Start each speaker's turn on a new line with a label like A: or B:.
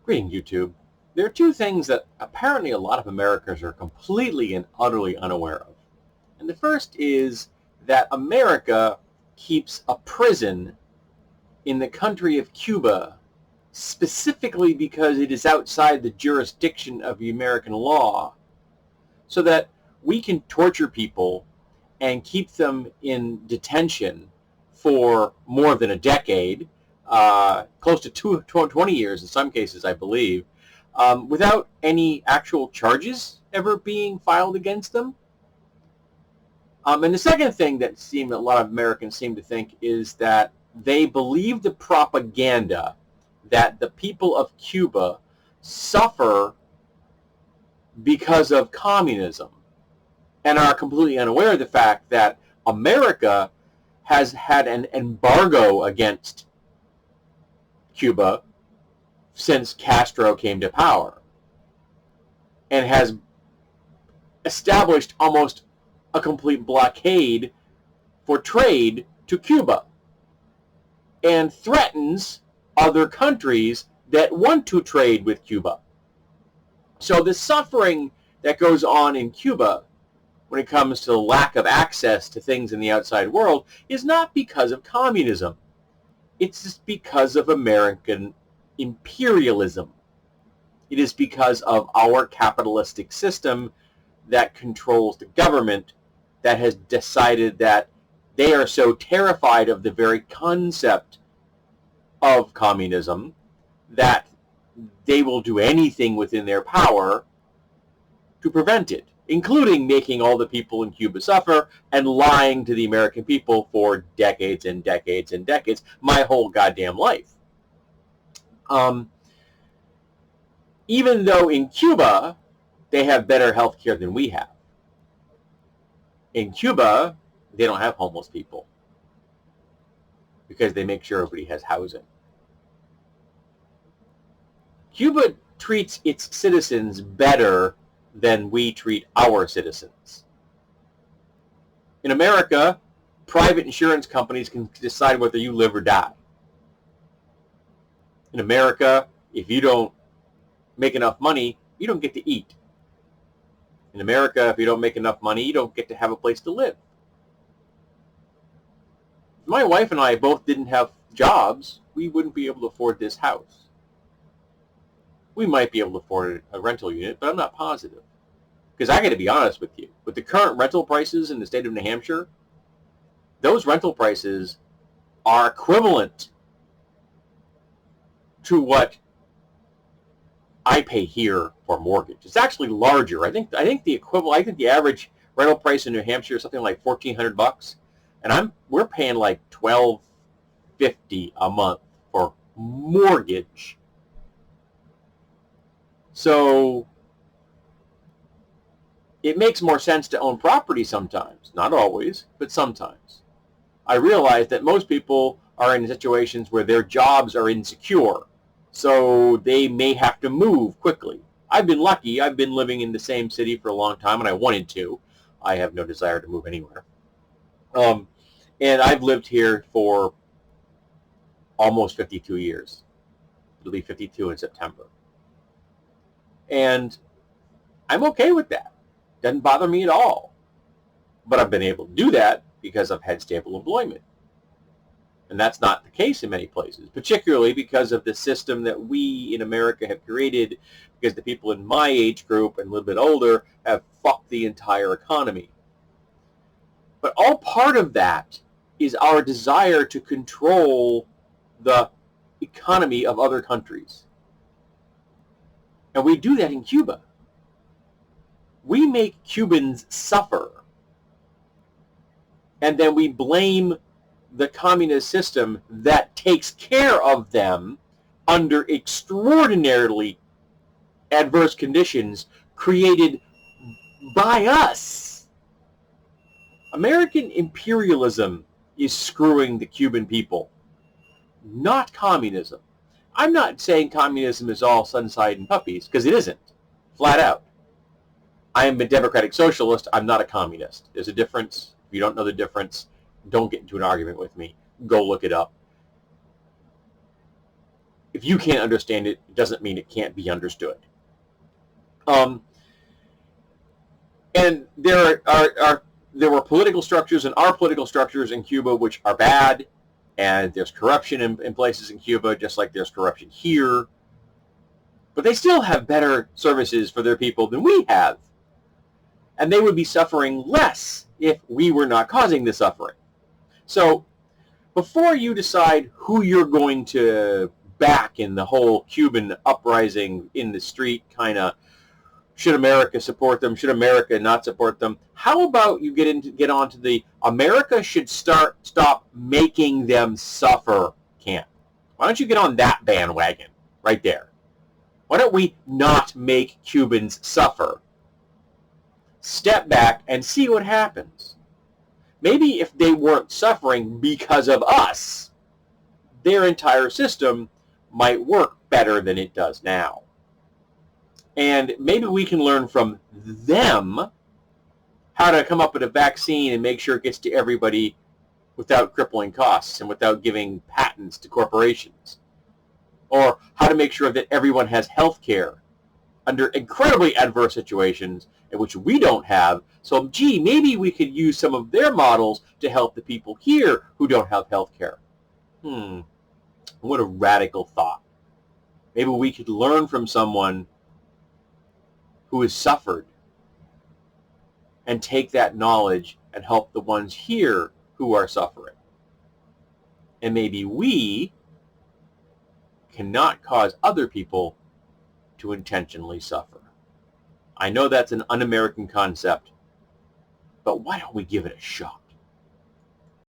A: Greeting, YouTube. There are two things that apparently a lot of Americans are completely and utterly unaware of. And the first is that America keeps a prison in the country of Cuba specifically because it is outside the jurisdiction of the American law, so that we can torture people and keep them in detention for more than a decade, close to 20 years in some cases, I believe, without any actual charges ever being filed against them. And the second thing that a lot of Americans seem to think is that they believe the propaganda that the people of Cuba suffer because of communism, and are completely unaware of the fact that America has had an embargo against Cuba since Castro came to power, and has established almost a complete blockade for trade to Cuba, and threatens other countries that want to trade with Cuba. So the suffering that goes on in Cuba when it comes to the lack of access to things in the outside world is not because of communism. It's just because of American imperialism. It is because of our capitalistic system that controls the government that has decided that they are so terrified of the very concept of communism that they will do anything within their power to prevent it, including making all the people in Cuba suffer and lying to the American people for decades and decades and decades, my whole goddamn life. Even though in Cuba, they have better health care than we have. In Cuba, they don't have homeless people because they make sure everybody has housing. Cuba treats its citizens better than we treat our citizens. In America, private insurance companies can decide whether you live or die. In America, if you don't make enough money, you don't get to eat. In America, if you don't make enough money, you don't get to have a place to live. If my wife and I both didn't have jobs, we wouldn't be able to afford this house. We might be able to afford a rental unit, but I'm not positive. Because I got to be honest with you, with the current rental prices in the state of New Hampshire, those rental prices are equivalent to what I pay here for mortgage. It's actually larger. I think the average rental price in New Hampshire is something like $1,400, and we're paying like $1,250 a month for mortgage. So it makes more sense to own property sometimes. Not always, but sometimes. I realize that most people are in situations where their jobs are insecure, so they may have to move quickly. I've been lucky. I've been living in the same city for a long time, and I wanted to. I have no desire to move anywhere. And I've lived here for almost 52 years. It'll be 52 in September. And I'm okay with that. Doesn't bother me at all. But I've been able to do that because I've had stable employment. And that's not the case in many places, particularly because of the system that we in America have created, because the people in my age group and a little bit older have fucked the entire economy. But all part of that is our desire to control the economy of other countries. And we do that in Cuba. We make Cubans suffer. And then we blame the communist system that takes care of them under extraordinarily adverse conditions created by us. American imperialism is screwing the Cuban people, not communism. I'm not saying communism is all sunshine and puppies, because it isn't, flat out. I am a democratic socialist. I'm not a communist. There's a difference. If you don't know the difference, don't get into an argument with me. Go look it up. if you can't understand it, it doesn't mean it can't be understood. And there were political structures and are political structures in Cuba which are bad, and there's corruption in places in Cuba, just like there's corruption here. But they still have better services for their people than we have. And they would be suffering less if we were not causing the suffering. So before you decide who you're going to back in the whole Cuban uprising in the street kind of, should America support them, should America not support them, how about you get onto the America should stop making them suffer camp? Why don't you get on that bandwagon right there? Why don't we not make Cubans suffer? Step back and see what happens. Maybe if they weren't suffering because of us, their entire system might work better than it does now. And maybe we can learn from them how to come up with a vaccine and make sure it gets to everybody without crippling costs and without giving patents to corporations. Or how to make sure that everyone has health care under incredibly adverse situations in which we don't have. So, gee, maybe we could use some of their models to help the people here who don't have health care. What a radical thought. Maybe we could learn from someone who has suffered and take that knowledge and help the ones here who are suffering. And maybe we cannot cause other people to intentionally suffer. I know that's an un-American concept, but why don't we give it a shot?